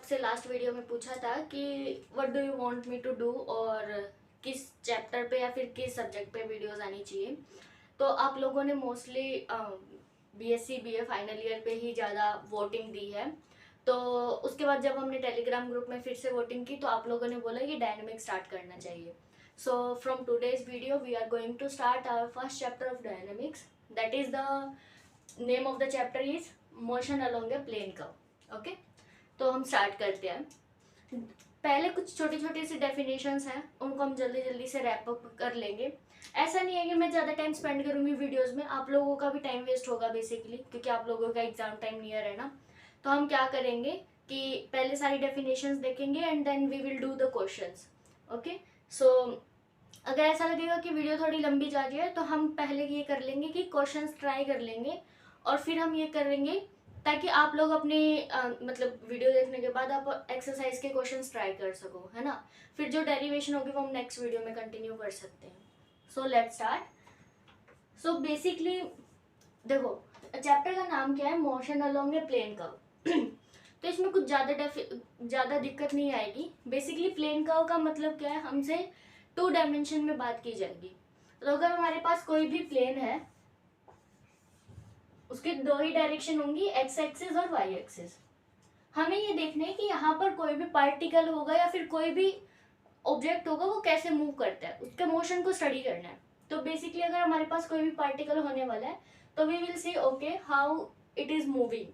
आपसे last video में पूछा था कि what do you want me to do, और किस चैप्टर पे या फिर किस सब्जेक्ट पे वीडियोस आनी चाहिए। तो आप लोगों ने mostly BSc BA final year पे ही ज़्यादा वोटिंग दी है। तो उसके बाद जब हमने टेलीग्राम ग्रुप में फिर से वोटिंग की तो आप लोगों ने बोला कि डायनेमिक स्टार्ट करना चाहिए। So from today's video we are going to start our first chapter of dynamics. That is the name of the chapter is motion along a plane curve. Okay, तो हम स्टार्ट करते हैं। पहले कुछ छोटी छोटी सी डेफिनेशंस हैं, उनको हम जल्दी जल्दी से रैप अप कर लेंगे। ऐसा नहीं है कि मैं ज़्यादा टाइम स्पेंड करूँगी वीडियोस में, आप लोगों का भी टाइम वेस्ट होगा बेसिकली, क्योंकि आप लोगों का एग्जाम टाइम नियर है ना। तो हम क्या करेंगे कि पहले सारी डेफिनेशंस देखेंगे and then we will do the questions. Okay, so अगर ऐसा लगेगा कि वीडियो थोड़ी लंबी जा रही है तो हम पहले ये कर लेंगे कि क्वेश्चंस ट्राई कर लेंगे, और फिर हम ये करेंगे ताकि आप लोग अपने मतलब वीडियो देखने के बाद आप एक्सरसाइज के क्वेश्चंस ट्राई कर सको, है ना। फिर जो डेरिवेशन होगी वो हम नेक्स्ट वीडियो में कंटिन्यू कर सकते हैं। So let's start. So basically देखो, चैप्टर का नाम क्या है, motion along a plane curve. तो इसमें कुछ ज़्यादा दिक्कत नहीं आएगी। बेसिकली प्लेन कर्व का मतलब क्या है, हमसे 2 डायमेंशन में बात की जाएगी। तो अगर हमारे पास कोई भी प्लेन है, उसके 2 ही डायरेक्शन होंगी, एक्स एक्सिस और वाई एक्सिस। हमें ये देखना है कि यहाँ पर कोई भी पार्टिकल होगा या फिर कोई भी ऑब्जेक्ट होगा वो कैसे मूव करता है, उसके मोशन को स्टडी करना है। तो बेसिकली अगर हमारे पास कोई भी पार्टिकल होने वाला है तो we will see okay how it is moving.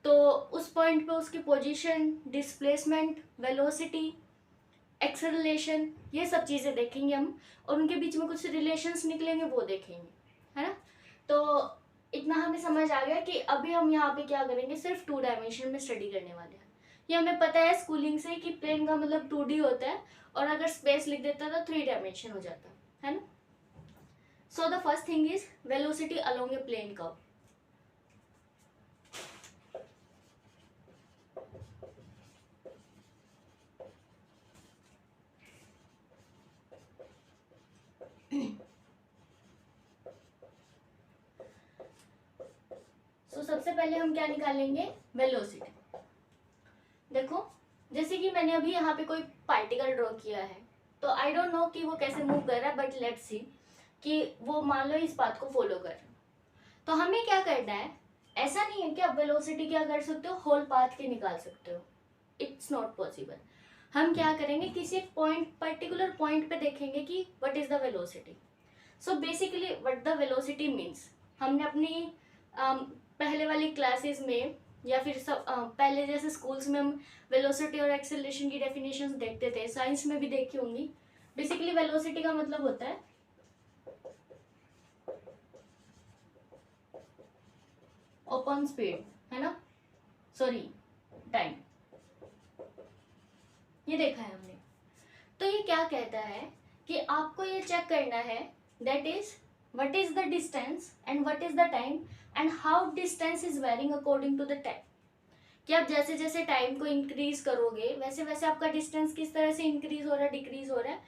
तो उस पॉइंट पे उसकी पोजीशन, डिस्प्लेसमेंट, वेलोसिटी, एक्सेलरेशन, ये सब चीज़ें देखेंगे हम, और उनके बीच में कुछ रिलेशंस निकलेंगे वो देखेंगे, है ना। तो इतना हमें समझ आ गया कि अभी हम यहाँ पे क्या करेंगे, सिर्फ 2 डायमेंशन में स्टडी करने वाले हैं। ये हमें पता है स्कूलिंग से कि प्लेन का मतलब 2D होता है, और अगर स्पेस लिख देता तो 3 डायमेंशन हो जाता है ना। So the first thing is velocity along a plane curve. So सबसे पहले हम क्या निकालेंगे, वेलोसिटी। देखो, जैसे कि मैंने अभी यहाँ पे कोई पार्टिकल ड्रॉ किया है, तो आई डोंट नो कि वो कैसे मूव कर रहा है, बट लेट्स सी कि वो मान लो इस बात को फॉलो कर रहा है। तो हमें क्या करना है, ऐसा नहीं है कि आप वेलोसिटी क्या कर सकते हो, होल पाथ के निकाल सकते हो, इट्स नॉट पॉसिबल। हम क्या करेंगे, किसी एक पॉइंट, पर्टिकुलर पॉइंट पे देखेंगे कि what is the velocity. So basically what the velocity means, हमने अपनी पहले वाली क्लासेस में या फिर सब पहले जैसे स्कूल्स में हम वेलोसिटी और एक्सेलरेशन की डेफिनेशंस देखते थे, साइंस में भी देखी होंगी। बेसिकली वेलोसिटी का मतलब होता है ओपन स्पीड, है ना, सॉरी टाइम, ये देखा है हमने। तो ये क्या कहता है कि आपको ये चेक करना है, that is what is the distance and what is the time and how distance is varying according to the time. कि आप जैसे जैसे टाइम को इंक्रीज करोगे वैसे वैसे आपका डिस्टेंस किस तरह से इंक्रीज हो रहा है, डिक्रीज हो रहा है,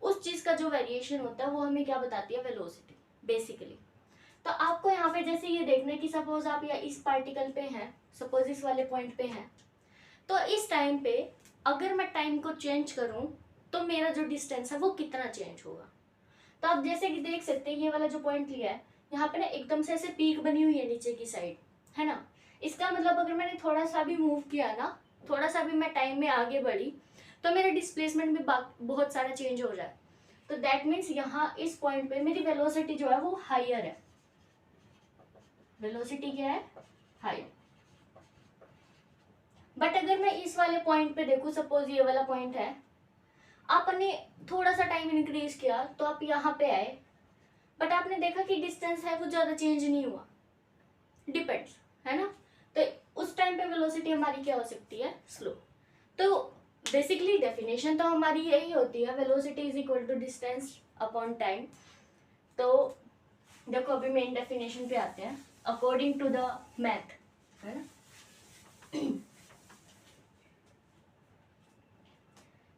उस चीज़ का जो वेरिएशन होता है वो हमें क्या बताती है, वेलोसिटी बेसिकली। तो आपको यहाँ पे जैसे ये देखना है कि सपोज आप या इस पार्टिकल पे हैं, सपोज इस वाले पॉइंट पे हैं, तो इस टाइम पे अगर मैं टाइम को चेंज करूँ तो मेरा जो डिस्टेंस है वो कितना चेंज होगा। तो आप जैसे कि देख सकते हैं, ये वाला जो पॉइंट लिया है, यहाँ पे ना एकदम से ऐसे पीक बनी हुई है नीचे की साइड, है ना। इसका मतलब अगर मैंने थोड़ा सा भी मूव किया ना, थोड़ा सा भी मैं टाइम में आगे बढ़ी, तो मेरा डिस्प्लेसमेंट भी बहुत सारा चेंज हो जाए। तो दैट मीन्स यहाँ इस पॉइंट पे मेरी वेलोसिटी जो है वो हायर है। वेलोसिटी क्या है, हायर। बट अगर मैं इस वाले पॉइंट पे देखूँ, सपोज ये वाला पॉइंट है, आपने थोड़ा सा टाइम इंक्रीज किया तो आप यहाँ पे आए, बट आपने देखा कि डिस्टेंस है वो ज़्यादा चेंज नहीं हुआ, डिपेंड्स, है ना। तो उस टाइम पे वेलोसिटी हमारी क्या हो सकती है, स्लो। तो बेसिकली डेफिनेशन तो हमारी यही होती है, velocity is equal to distance upon time. तो देखो अभी मेन डेफिनेशन पे आते हैं, अकॉर्डिंग टू द मैथ, है ना।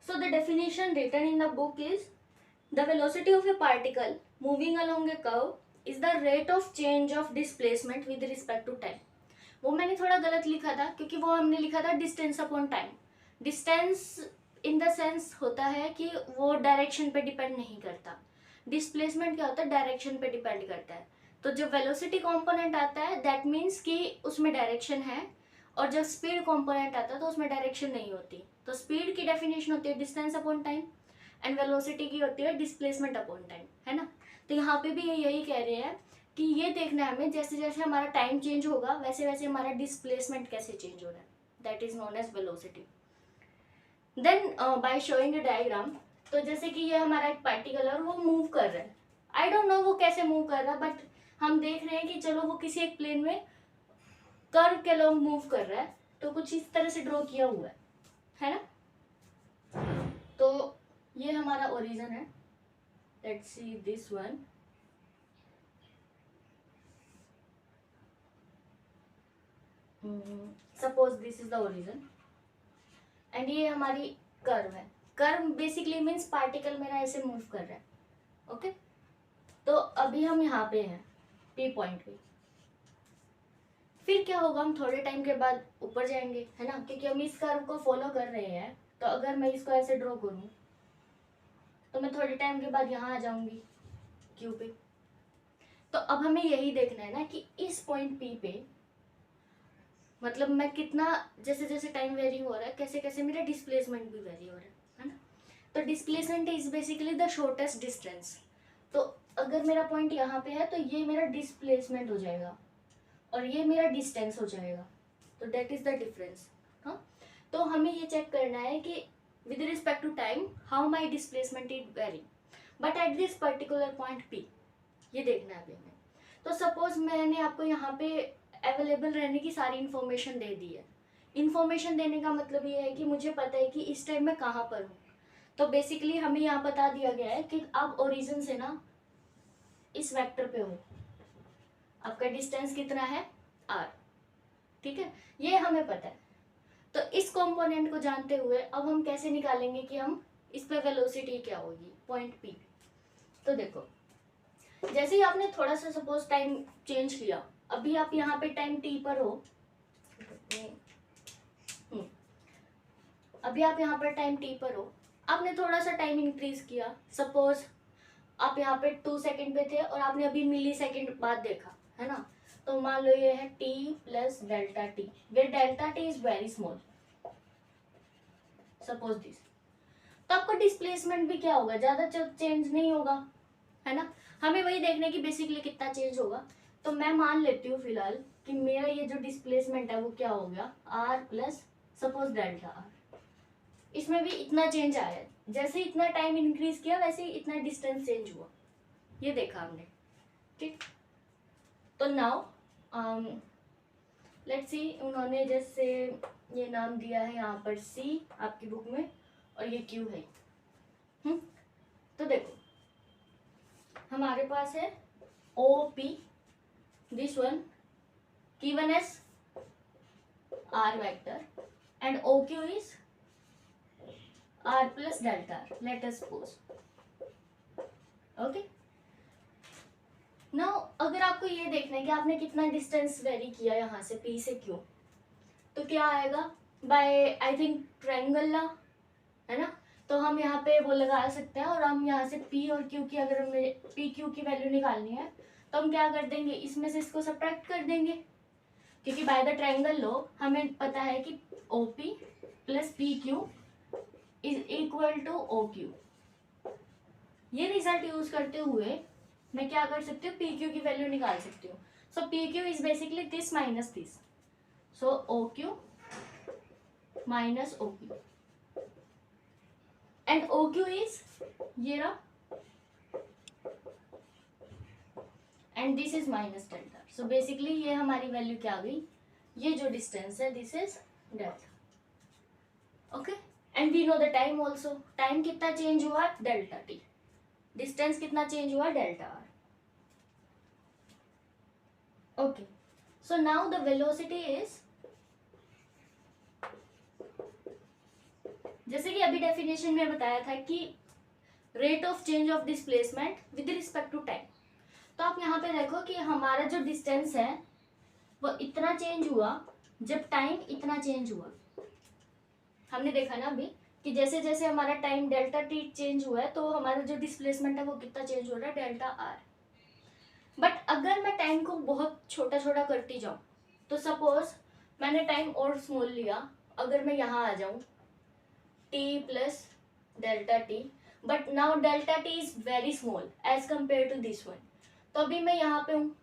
So the definition written in the book is the velocity of a particle moving along a curve is the rate of change of displacement with respect to time। वो मैंने थोड़ा गलत लिखा था क्योंकि वो हमने लिखा था distance upon time, distance in the sense होता है कि वो डायरेक्शन पे डिपेंड नहीं करता। डिस्प्लेसमेंट क्या होता है, डायरेक्शन पे डिपेंड करता है। तो जब वेलोसिटी कंपोनेंट आता है दैट मीन्स कि उसमें डायरेक्शन है, और जब स्पीड कंपोनेंट आता है तो उसमें डायरेक्शन नहीं होती। तो स्पीड की डेफिनेशन होती है distance upon time, and velocity की होती है डिस्प्लेसमेंट अपॉन टाइम, है ना। तो यहाँ पे भी ये यही कह रहे हैं कि ये देखना है हमें जैसे जैसे हमारा टाइम चेंज होगा वैसे वैसे हमारा डिस्प्लेसमेंट कैसे चेंज हो रहा है, that is known as velocity. Then by showing a diagram, तो जैसे कि ये हमारा एक पार्टिकल है और वो मूव कर रहा है, आई डोंट नो वो कैसे मूव कर रहा है, बट हम देख रहे हैं कि चलो वो किसी एक प्लेन में कर्व के लॉन्ग मूव कर रहा है, तो कुछ इस तरह से ड्रॉ किया हुआ है ना। तो ये हमारा ओरिजिन है, let's see this one. Suppose this is the origin, and ये हमारी कर्व है। कर्व बेसिकली मीन्स पार्टिकल मेरा ऐसे मूव कर रहा है, ओके। तो अभी हम यहाँ पे हैं पी पॉइंट पे, फिर क्या होगा, हम थोड़े टाइम के बाद ऊपर जाएंगे, है ना, क्योंकि हम इस कर्व को फॉलो कर रहे हैं। तो अगर मैं इसको ऐसे ड्रॉ करूँ तो मैं थोड़े टाइम के बाद यहाँ आ जाऊंगी क्यू पे। तो अब हमें यही देखना है ना कि इस पॉइंट पी पे मतलब मैं कितना, जैसे जैसे टाइम वेरी हो रहा है कैसे कैसे मेरा डिस्प्लेसमेंट भी वेरी हो रहा है ना। तो displacement is basically the shortest distance. तो अगर मेरा पॉइंट यहाँ पे है तो ये मेरा डिस्प्लेसमेंट हो जाएगा और ये मेरा डिस्टेंस हो जाएगा। तो दैट इज द डिफरेंस। हाँ, तो हमें ये चेक करना है कि with respect to time how my displacement is vary, but at this particular point P, ये देखना है अभी हमें। तो सपोज मैंने आपको यहाँ पे अवेलेबल रहने की सारी इन्फॉर्मेशन दे दी है। इन्फॉर्मेशन देने का मतलब ये है कि मुझे पता है कि इस टाइम मैं कहाँ पर हूँ। तो बेसिकली हमें यहाँ बता दिया गया है कि आप ओरिजिन से ना इस वेक्टर पे हो, आपका डिस्टेंस कितना है r, ठीक है, ये हमें पता है। तो इस कंपोनेंट को जानते हुए अब हम कैसे निकालेंगे कि हम इस पे वेलोसिटी क्या होगी पॉइंट p। तो देखो, जैसे ही आपने थोड़ा सा सपोज टाइम चेंज किया, अभी आप यहाँ पे टाइम t पर हो, अभी आप यहाँ पर टाइम t पर हो, आपने थोड़ा सा टाइम इंक्रीज किया, सपोज आप यहाँ पे 2 सेकंड पे थे और आपने अभी मिली सेकंड बाद देखा, है ना। तो मान लो ये है t plus delta T, where delta T is very small, suppose this. तो आपका डिस्प्लेसमेंट भी क्या होगा, ज्यादा चेंज नहीं होगा, है ना। हमें वही देखने की बेसिकली कितना चेंज होगा। तो मैं मान लेती हूँ फिलहाल कि मेरा ये जो डिस्प्लेसमेंट है वो क्या हो गया r plus suppose delta r। इसमें भी इतना चेंज आया है, जैसे इतना टाइम इंक्रीज किया वैसे ही इतना डिस्टेंस चेंज हुआ, ये देखा हमने, ठीक। तो नाउ लेट्स सी, उन्होंने जैसे ये नाम दिया है यहाँ पर c आपकी बुक में और ये q है। तो देखो हमारे पास है OP, this one given as r vector, and OQ is r plus delta r, let us suppose, okay। Now अगर आपको ये देखना है कि आपने कितना डिस्टेंस वेरी किया यहाँ से P से Q, तो क्या आएगा, बाय आई थिंक ट्रायंगल ला, है ना। तो हम यहाँ पे वो लगा सकते हैं और हम यहाँ से P और Q की, अगर हमें P Q की वैल्यू निकालनी है तो हम क्या कर देंगे, इसमें से इसको सब्ट्रैक्ट कर देंगे, क्योंकि बाय द ट्रायंगल लॉ हमें पता है कि OP plus PQ is equal to OQ। ये रिजल्ट यूज करते हुए मैं क्या कर सकती हूँ, PQ की वैल्यू निकाल सकती हूँ। सो PQ is basically this minus this, so OQ minus OQ, and OQ is ये रहा, and this is minus delta. So basically ये हमारी वैल्यू क्या आ गई, ये जो डिस्टेंस है this is delta, okay. And we know the time also, time कितना चेंज हुआ डेल्टा टी, डिस्टेंस कितना चेंज हुआ delta r, okay. So now the velocity is, जैसे कि अभी डेफिनेशन में बताया था कि rate of change of displacement with respect to time. तो आप यहाँ पे देखो कि हमारा जो डिस्टेंस है वो इतना चेंज हुआ जब टाइम इतना चेंज हुआ, हमने देखा ना अभी कि जैसे जैसे हमारा टाइम डेल्टा टी चेंज हुआ है तो हमारा जो डिस्प्लेसमेंट है वो कितना चेंज हो रहा है, डेल्टा आर। बट अगर मैं टाइम को बहुत छोटा छोटा करती जाऊँ, तो सपोज मैंने टाइम और स्मॉल लिया, अगर मैं यहाँ आ जाऊँ t plus delta T, but now delta T is very small as compare to this one, तो अभी मैं यहाँ पे हूँ,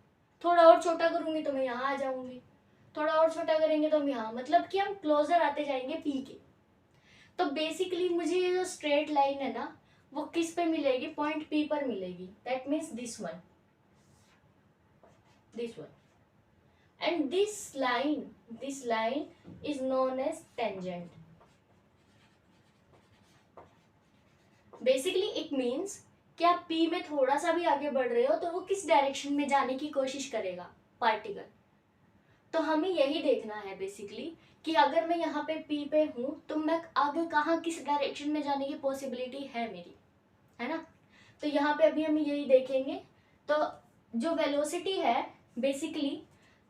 थोड़ा और छोटा करूंगी तो मैं यहाँ आ जाऊंगी, थोड़ा और छोटा करेंगे तो हम यहाँ, मतलब कि हम क्लोजर आते जाएंगे पी के। तो बेसिकली मुझे ये जो स्ट्रेट लाइन है ना वो किस पे मिलेगी, पॉइंट पी पर मिलेगी, that means this one, this one, and this line is known as tangent. Basically it means कि आप पी में थोड़ा सा भी आगे बढ़ रहे हो तो वो किस डायरेक्शन में जाने की कोशिश करेगा, पार्टिकल। तो हमें यही देखना है बेसिकली कि अगर मैं यहाँ पे पी पे हूँ तो मैं आगे कहाँ किस डायरेक्शन में जाने की पॉसिबिलिटी है मेरी, है ना। तो यहाँ पे अभी हम यही देखेंगे। तो जो वेलोसिटी है basically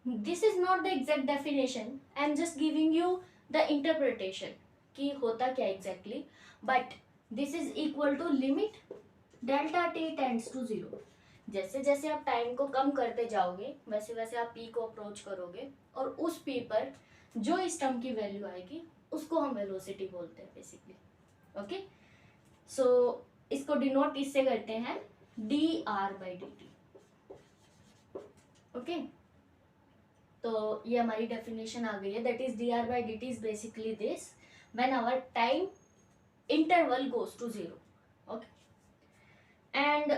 this is not the exact definition, I am just giving you the interpretation कि होता क्या exactly, but this is equal to limit delta T tends to zero. जैसे जैसे आप टाइम को कम करते जाओगे वैसे वैसे आप पी को अप्रोच करोगे, और उस पी पर जो इस टर्म की वैल्यू आएगी उसको हम वेलोसिटी बोलते हैं बेसिकली। ओके, सो इसको डिनोट इससे करते हैं d r by D t. Okay, तो ये हमारी डेफिनेशन आ गई है, that is d r by D t is basically this when our time interval goes to zero. Okay, and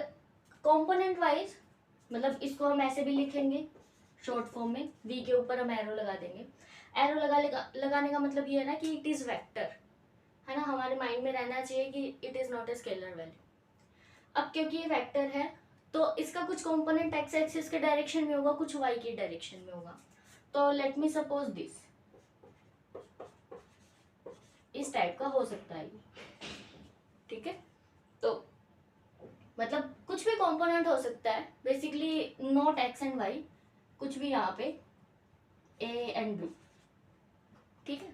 component wise मतलब इसको हम ऐसे भी लिखेंगे शॉर्ट फॉर्म में, वी के ऊपर हम एरो लगा देंगे। एरो लगाने का मतलब ये है ना कि इट इज वेक्टर, है ना, हमारे माइंड में रहना चाहिए कि it is not a scalar value. अब क्योंकि ये वेक्टर है तो इसका कुछ कंपोनेंट एक्स एक्सिस के डायरेक्शन में होगा, कुछ वाई की डायरेक्शन में होगा। तो लेट मी सपोज दिस, इस टाइप का हो सकता है, ठीक है। तो मतलब कुछ भी कंपोनेंट हो सकता है basically, not x and y, कुछ भी यहाँ पे ए एंड बी, ठीक है।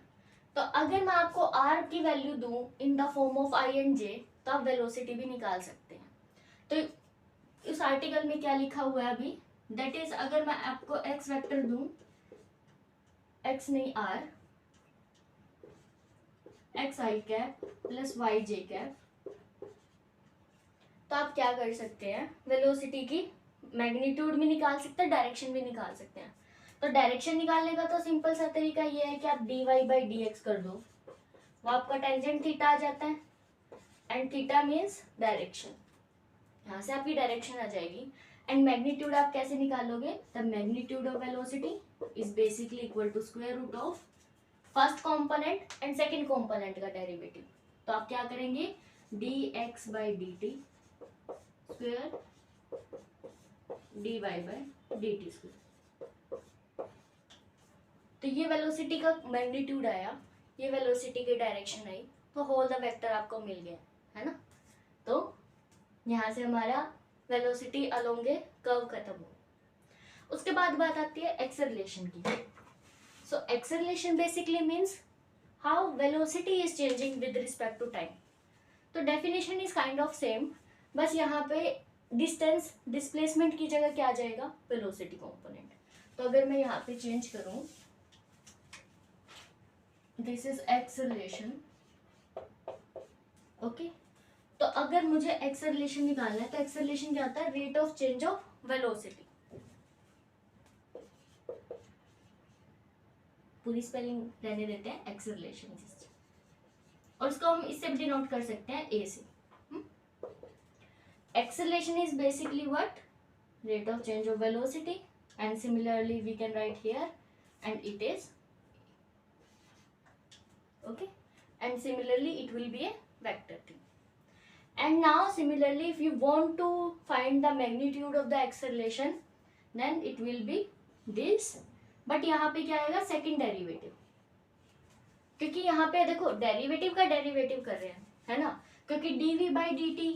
तो अगर मैं आपको आर की वैल्यू दूं in the form of I and J तो आप वेलोसिटी भी निकाल सकते हैं। तो इस आर्टिकल में क्या लिखा हुआ है अभी, दैट इज अगर मैं आपको एक्स वेक्टर दूं, एक्स नहीं r, x i cap plus y j cap, तो आप क्या कर सकते हैं, वेलोसिटी की मैग्नीट्यूड भी निकाल सकते हैं, डायरेक्शन भी निकाल सकते हैं। तो डायरेक्शन निकालने का तो सिंपल सा तरीका ये है कि आप d y by d x कर दो, वो आपका टेंजेंट थीटा आ जाता है, एंड थीटा मीन्स डायरेक्शन, यहाँ से आपकी डायरेक्शन आ जाएगी। एंड मैग्नीट्यूड आप कैसे निकालोगे, the magnitude of velocity is basically equal to square root of first component and second component का डेरिवेटिव। तो आप क्या करेंगे, d x by D t square d y by D t square. तो ये वेलोसिटी का मैग्नीट्यूड आया, ये वेलोसिटी की डायरेक्शन आई, तो होल द वेक्टर आपको मिल गया, है ना। तो यहाँ से हमारा वेलोसिटी अलोंग ए कर्व खत्म हो। उसके बाद बात आती है एक्सेलरेशन की। So acceleration basically means how velocity is changing with respect to time. तो definition is kind of same, बस यहाँ पे डिस्टेंस डिस्प्लेसमेंट की जगह क्या आ जाएगा, वेलोसिटी कंपोनेंट। तो अगर मैं यहाँ पे चेंज करूँ, दिस इज एक्सेलरेशन, ओके। तो अगर मुझे एक्सेलरेशन निकालना है तो एक्सेलरेशन क्या होता है, rate of change of velocity. पूरी स्पेलिंग रहने देते हैं एक्सेलरेशन, और इसको हम इससे भी डिनोट कर सकते हैं ए से। Acceleration is basically what, rate of change of velocity, and similarly we can write here, and it is okay, and similarly it will be a vector thing. And now similarly if you want to find the magnitude of the acceleration then it will be this, but यहाँ पे क्या आएगा, second derivative, क्योंकि यहाँ पे देखो derivative का derivative कर रहे हैं, है ना, क्योंकि dv by dt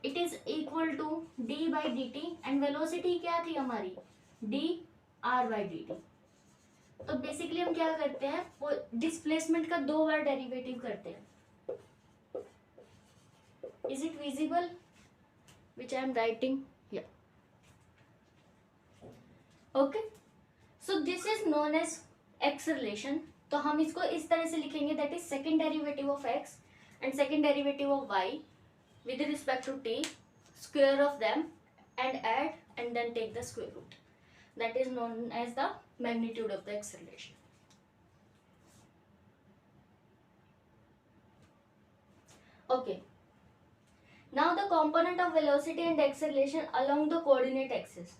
it is equal to d by D t, and velocity क्या थी हमारी, d r by D t. तो बेसिकली हम क्या करते हैं, वो डिस्प्लेसमेंट का 2 बार डेरिवेटिव करते हैं. Is it visible which I am writing? या okay. So this is known as X relation. तो हम इसको इस तरह से लिखेंगे, that is second derivative of X and second derivative of Y with respect to t, square of them and add and then take the square root. That is known as the magnitude of the acceleration. Okay. Now the component of velocity and acceleration along the coordinate axis.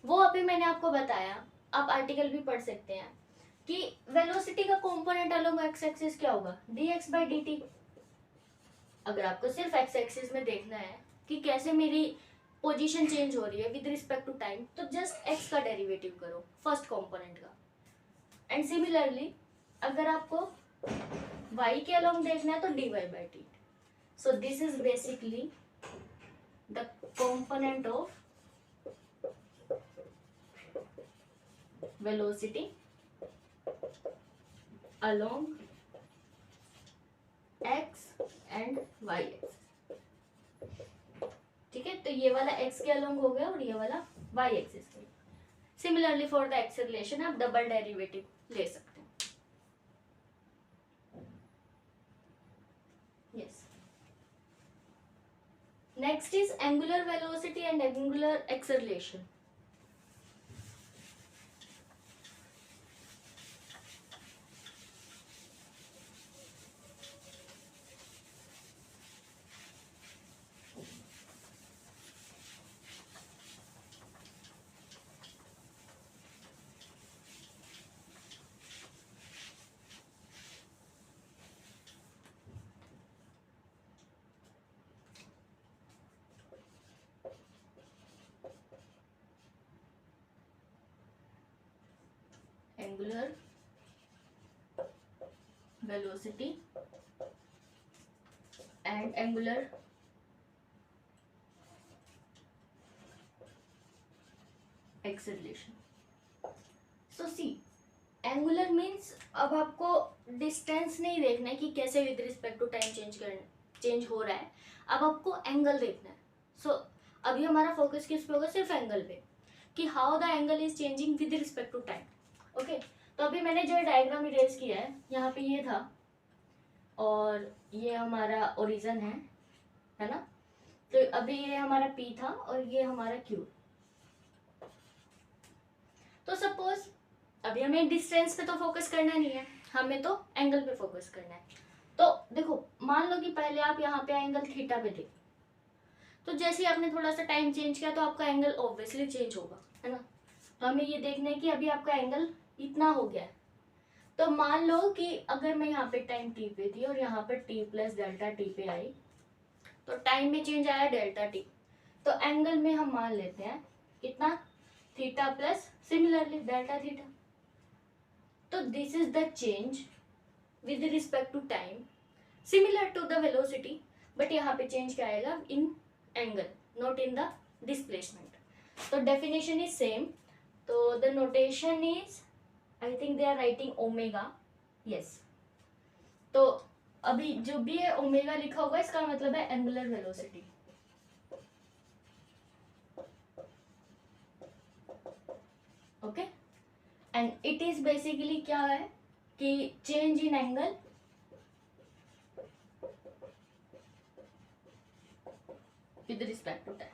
वो अभी मैंने आपको बताया, आप article भी पढ़ सकते हैं कि वेलोसिटी का कंपोनेंट अलोंग एक्स एक्सिस क्या होगा, dx by dt. अगर आपको सिर्फ एक्स एक्सिस में देखना है कि कैसे मेरी पोजीशन चेंज हो रही है विद रिस्पेक्ट टू टाइम, तो जस्ट एक्स का डेरिवेटिव करो फर्स्ट कंपोनेंट का. एंड सिमिलरली अगर आपको वाई के अलोंग देखना है तो dy by dt. So this is basically the component of velocity along x and y axis. ठीक है, तो ये वाला x के अलोंग हो गया और ये वाला y एक्सिस के. सिमिलरली फॉर द एक्सेलरेशन आप डबल डेरिवेटिव ले सकते हैं. Yes. Next is angular velocity and angular acceleration. Angular velocity and angular acceleration. So see, angular means अब आपको डिस्टेंस नहीं देखना है कि कैसे with respect to time change हो रहा है, अब आपको एंगल देखना है. सो अभी हमारा फोकस किस पे होगा, सिर्फ एंगल पे, कि how the angle is changing with respect to time. Okay. तो अभी मैंने जो डायग्राम इरेज किया है, यहाँ पे ये था और ये हमारा ओरिजिन है ना. तो अभी ये हमारा P था और ये हमारा Q. तो सपोज अभी हमें डिस्टेंस पे तो फोकस करना नहीं है, हमें तो एंगल पे फोकस करना है. तो देखो, मान लो कि पहले आप यहाँ पे एंगल थीटा पे थे, तो जैसे ही आपने थोड़ा सा टाइम चेंज किया तो आपका एंगल ऑब्वियसली चेंज होगा, है ना. तो हमें ये देखना है कि अभी आपका एंगल इतना हो गया है. तो मान लो कि अगर मैं यहाँ पे टाइम t पे थी और यहाँ पे t प्लस डेल्टा टी पे आई, तो टाइम में चेंज आया डेल्टा टी. तो एंगल में हम मान लेते हैं कितना, theta plus similarly delta theta. तो this is the change with respect to time similar to the velocity, but यहाँ पे चेंज क्या आएगा, in angle, not in the displacement. तो डेफिनेशन इज सेम. तो the notation is, I think they are writing omega. Yes. तो अभी जो भी है ओमेगा लिखा होगा, इसका मतलब है angular velocity. Okay. And it is basically क्या है कि change in angle with respect to time.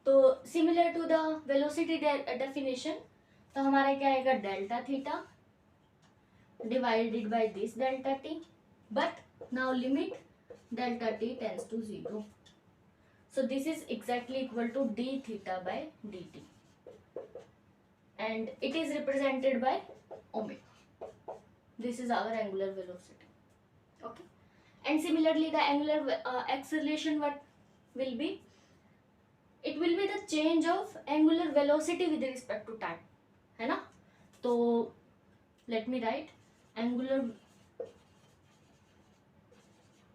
तो similar to the velocity definition, तो हमारा क्या आएगा, delta theta divided by this delta T, but now limit delta T tends to 0. So this is exactly equal to D theta by D T and it is represented by omega. This is our angular velocity. Okay. And similarly the angular acceleration, what will be, it will be the change of angular velocity with respect to time, है ना. तो let me write angular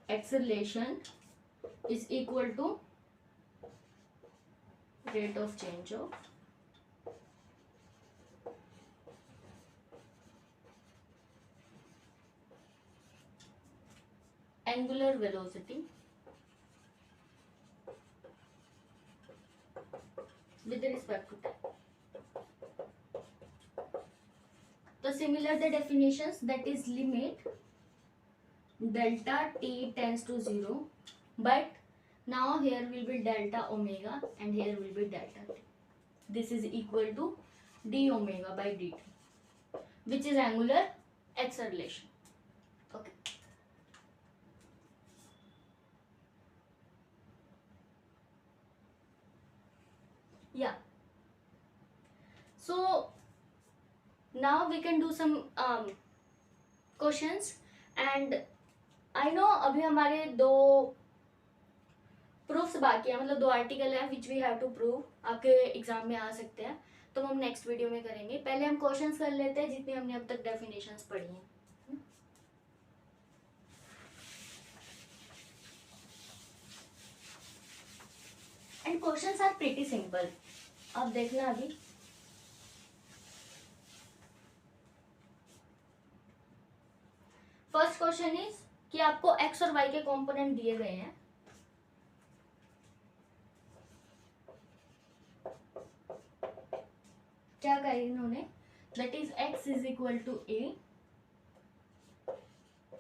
acceleration is equal to rate of change of angular velocity with respect to time. So similar the definitions, that is limit delta t tends to 0, but now here will be delta omega and here will be delta t. This is equal to d omega by dt, which is angular acceleration. Okay. Yeah. So now we can do some questions, and I know अभी हमारे दो proofs बाकी है, मतलब दो article है which we have to prove, आपके exam में आ सकते हैं, तो हम नेक्स्ट वीडियो में करेंगे. पहले हम क्वेश्चंस कर लेते हैं जितनी हमने अब तक डेफिनेशंस पढ़ी हैं. And questions are pretty simple, आप देखना अभी. फर्स्ट क्वेश्चन इज कि आपको एक्स और वाई के कंपोनेंट दिए गए हैं. क्या कहा इन्होंने, that is x is equal to a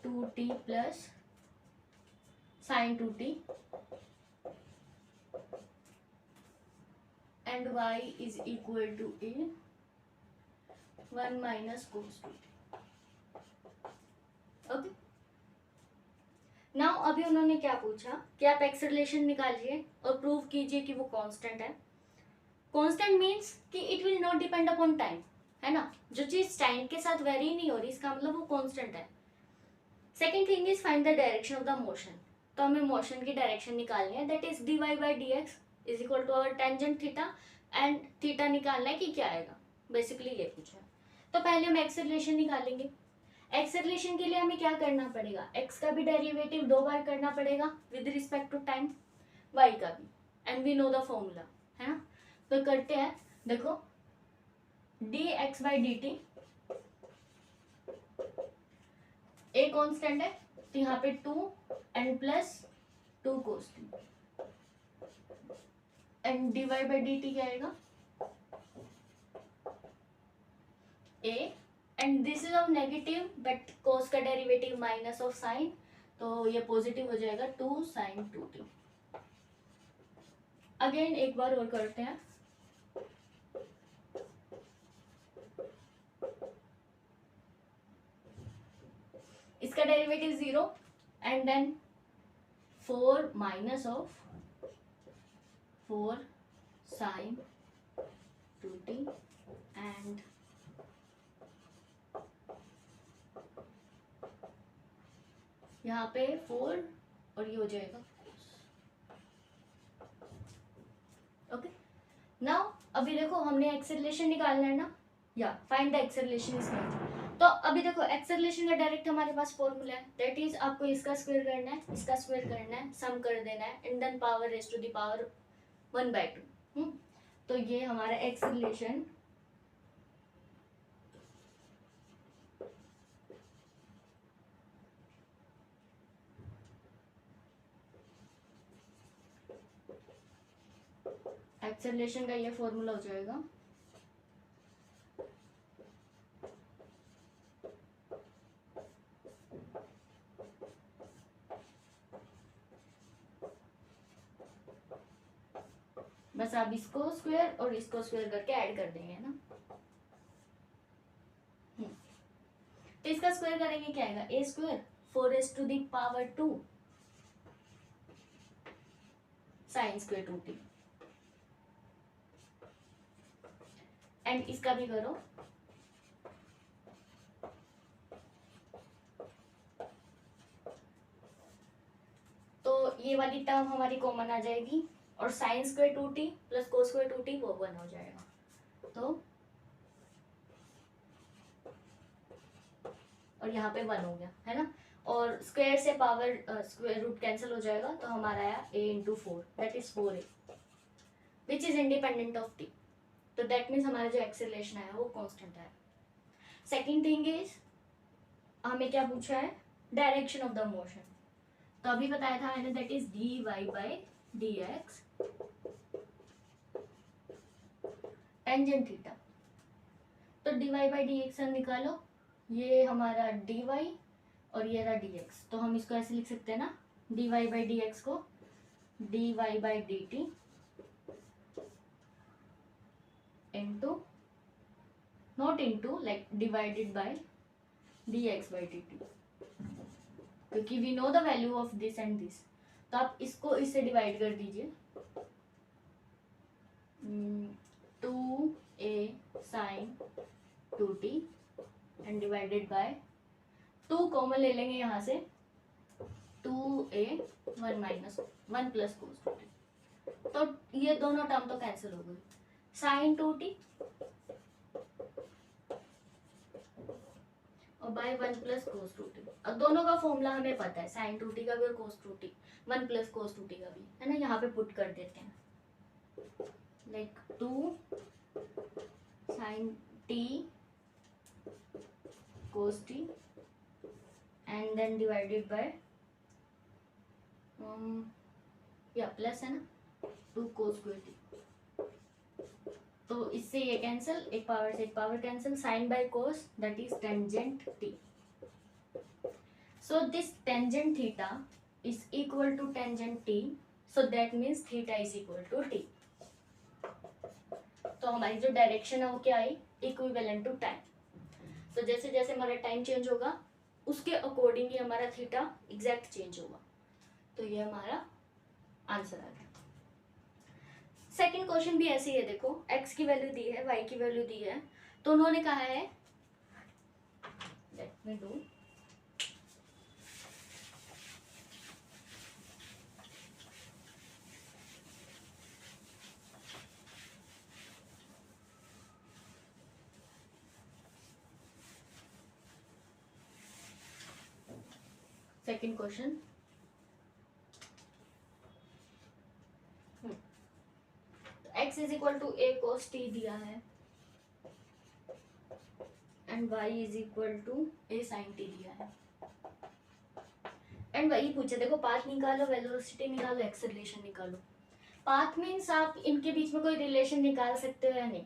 2t plus sine 2t and y is equal to a 1 minus cos 2t. Okay. Now अभी उन्होंने क्या पूछा कि आप एक्सेलरेशन निकालिए और प्रूव कीजिए कि वो कांस्टेंट है. कांस्टेंट मींस कि it will not depend upon time, है ना. जो चीज टाइम के साथ वेरी नहीं हो रही, इसका मतलब वो कांस्टेंट है. Second thing is find the direction of the motion. तो हमें मोशन की डायरेक्शन निकालनी है, that is dy by dx is equal to our tangent theta, and theta निकालना है कि क्या आएगा, बेसिकली ये पूछा. तो पहले हम एक्सेलरेशन निकालेंगे. एक्सेलरेशन के लिए हमें क्या करना पड़ेगा, एक्स का भी डेरिवेटिव 2 बार करना पड़ेगा with respect to time, y का भी, and we know the formula, है ना. तो करते हैं, देखो dx by dt a constant है, तो यहाँ पे 2 and plus 2 cos 2 and dy by dt क्या आएगा, a, and this is of negative but cos का डेरिवेटिव माइनस ऑफ साइन, तो ये पॉजिटिव हो जाएगा 2 sin 2t. अगेन एक बार और करते हैं. इसका derivative 0 and then 4 minus of 4 sin 2t and यहाँ पे 4 और ये हो जाएगा. ओके. नाउ अभी देखो हमने एक्सेलरेशन निकालना है ना, या find the acceleration is not. तो अभी देखो एक्सेलरेशन का डायरेक्ट हमारे पास फॉर्मूला है, दैट इज आपको इसका स्क्वायर करना है, इसका स्क्वायर करना है, सम कर देना है, and then power raise to the power 1/2. तो ये हमारा एक्सेलरेशन एक्सेलरेशन का ये फॉर्मूला हो जाएगा. बस आप इसको स्क्वायर और इसको स्क्वायर करके ऐड कर देंगे ना. तो इसका स्क्वायर करेंगे क्या आएगा, a square 4 to the power 2 sine square 2t, and इसका भी करो. तो ये वाली टर्म हमारी कॉमन आ जाएगी, और sign square 2t plus cos square 2t वो 1 हो जाएगा. तो और यहाँ पे 1 हो गया, है ना. और स्क्वायर से पावर स्क्वायर रूट कैंसिल हो जाएगा, तो हमारा आया a into 4 that is 4a which is independent of t. तो दैट मीन्स हमारा जो एक्सेलरेशन आया वो कांस्टेंट आया. सेकेंड थिंग इज हमें क्या पूछा है, डायरेक्शन ऑफ द मोशन. तो अभी बताया था मैंने, that is dy by dx tangent theta. तो dy बाई dx निकालो, ये हमारा dy और ये रहा dx, तो हम इसको ऐसे लिख सकते हैं ना, dy बाई dx को dy by dt into, not into, like divided by dx by dt, क्योंकि we know the value of this and this, तो आप इसको इससे डिवाइड कर दीजिए, 2a sin 2t and divided by 2 common ले लेंगे यहाँ से, 2a 1 minus 1 plus cos 2t, तो ये दोनों टर्म तो कैंसिल हो गई, sin 2t और बाय 1 प्लस कोस 2t। अब दोनों का फॉर्मूला हमें पता है, sin 2t का भी और cos 2t, 1 plus cos 2t का भी, है ना, यहाँ पे पुट कर देते हैं, like 2 sin t cos t and then divided by या प्लस है ना 2 cos स्क्वायर t, तो इससे ये कैंसिल, एक पावर से एक power cancel, sine by cos that is tangent t, so this tangent theta is equal to tangent t, so that means theta is equal to t। तो हमारी जो direction है वो क्या आई, इक्विवेलेंट टू टाइम, तो जैसे जैसे हमारा टाइम चेंज होगा उसके अकॉर्डिंग ही हमारा थीटा एग्जैक्ट चेंज होगा, तो ये हमारा आंसर आ गया। सेकंड क्वेश्चन भी ऐसे ही है, देखो x की वैल्यू दी है, y की वैल्यू दी है, तो उन्होंने कहा है, let me do, second question, x is equal to a cos t दिया है and y is equal to a sin t दिया है, एंड वही पूछे, देखो पाथ निकालो, वेलोसिटी निकालो, एक्सेलरेशन निकालो। पाथ मीन्स आप इनके बीच में कोई रिलेशन निकाल सकते हो या नहीं,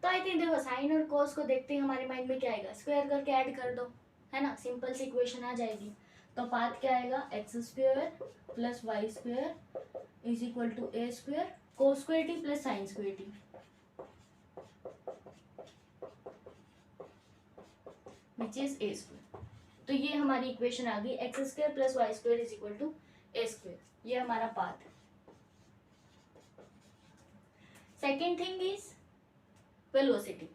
तो आई थिंक देखो साइन और कोस को देखते ही हमारे माइंड में क्या आएगा, स्क्वायर करके ऐड कर दो, है ना, सिंपल सी इक्वेशन आ जाएगी। तो पाथ क्या आएगा, x square plus y square is equal to a square cos square T plus sine square t, which is a square. तो ये हमारी इक्वेशन आ गई, x square plus y square is equal to a square, ये हमारा path है। Second thing is velocity.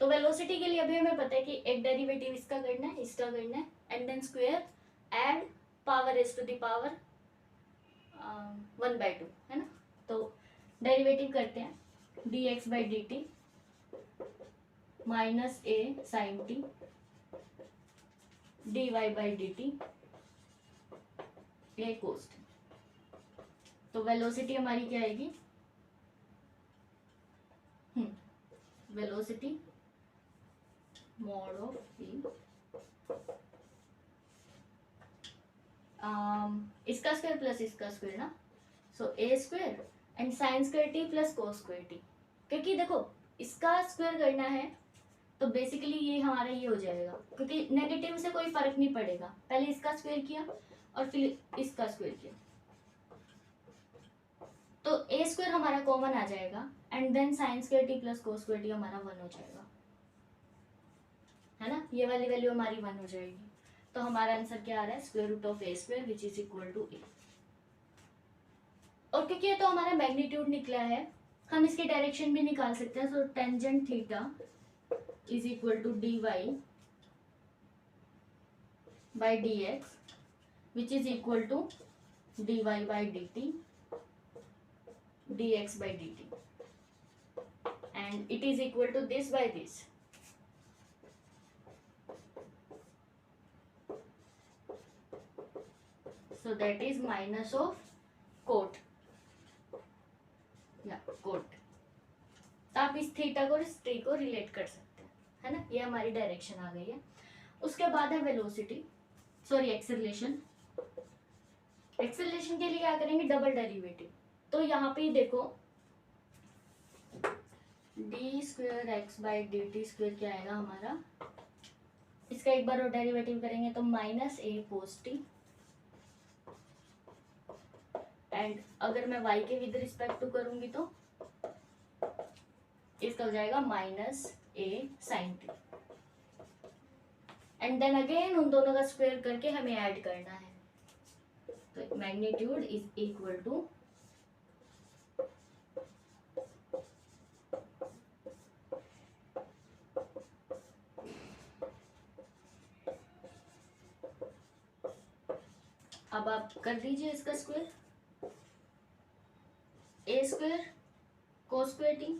तो velocity के लिए अभी हमें पता है कि एक डेरिवेटिव इसका करना है, इसका करना है, and then square and power S to the power 1/2, है ना। तो डेरिवेटिव करते हैं, dx by D T minus A sine T dy by D T A cos T. तो वेलोसिटी हमारी क्या आएगी, वेलोसिटी mod ऑफ v, इसका स्क्वायर प्लस इसका स्क्वायर ना, so A square and sine square T plus cos square T, क्योंकि देखो इसका स्क्वायर करना है तो बेसिकली ये हमारा ये हो जाएगा, क्योंकि नेगेटिव से कोई फर्क नहीं पड़ेगा, पहले इसका स्क्वायर किया और फिर इसका स्क्वायर किया, तो ए स्क्वायर हमारा कॉमन आ जाएगा and then sine square T plus cos square t हमारा 1 हो जाएगा, है ना, ये वाली वैल्यू हमारी 1 हो जाएगी। तो हमारा आंसर क्या आ रहा है, square root of A square which is equal to A. और क्योंकि ये तो हमारा मैग्नीट्यूड निकला है, हम इसकी डायरेक्शन भी निकाल सकते हैं, so tangent theta is equal to d y by d x which is equal to d y by D t d x by D T, and it is equal to this by this. So that is minus of cot, yeah cot। तो आप इस theta को इस T को relate कर सकते हैं, है ना, ये हमारी डायरेक्शन आ गई है। उसके बाद है वेलोसिटी, सॉरी एक्सेलरेशन। एक्सेलरेशन के लिए क्या करेंगे, डबल डेरिवेटिव। तो यहाँ पे देखो D square x by D T square क्या आएगा हमारा, इसका एक बार और डेरिवेटिव करेंगे तो minus A cos T, and अगर मैं y के विद रिस्पेक्ट टू करूंगी तो इसका हो जाएगा minus A sine t, and then again उन दोनों का स्क्वायर करके हमें ऐड करना है। तो मैग्नीट्यूड इज इक्वल टू अब आप कर दीजिए इसका square, A square cos square T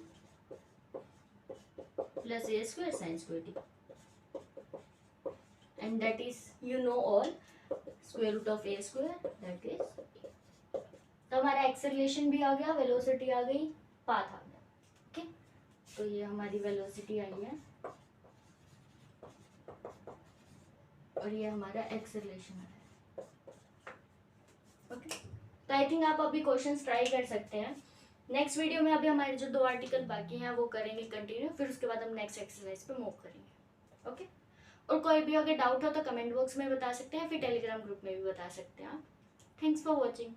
plus A square sine square T, and that is you know all square root of a square that is a। तो हमारा एक्सेलरेशन भी आ गया, velocity आ गई, पाथ आ गया। ओके, तो ये हमारी वेलोसिटी आई है और ये हमारा एक्सेलरेशन है। ओके, तो आई थिंक आप अभी क्वेश्चंस ट्राई कर सकते हैं। नेक्स्ट वीडियो में अभी हमारे जो 2 आर्टिकल बाकी हैं वो करेंगे कंटिन्यू, फिर उसके बाद हम नेक्स्ट एक्सरसाइज पे मूव करेंगे। ओके, और कोई भी अगर डाउट हो तो कमेंट बॉक्स में बता सकते हैं, फिर टेलीग्राम ग्रुप में भी बता सकते हैं आप। Thanks for watching.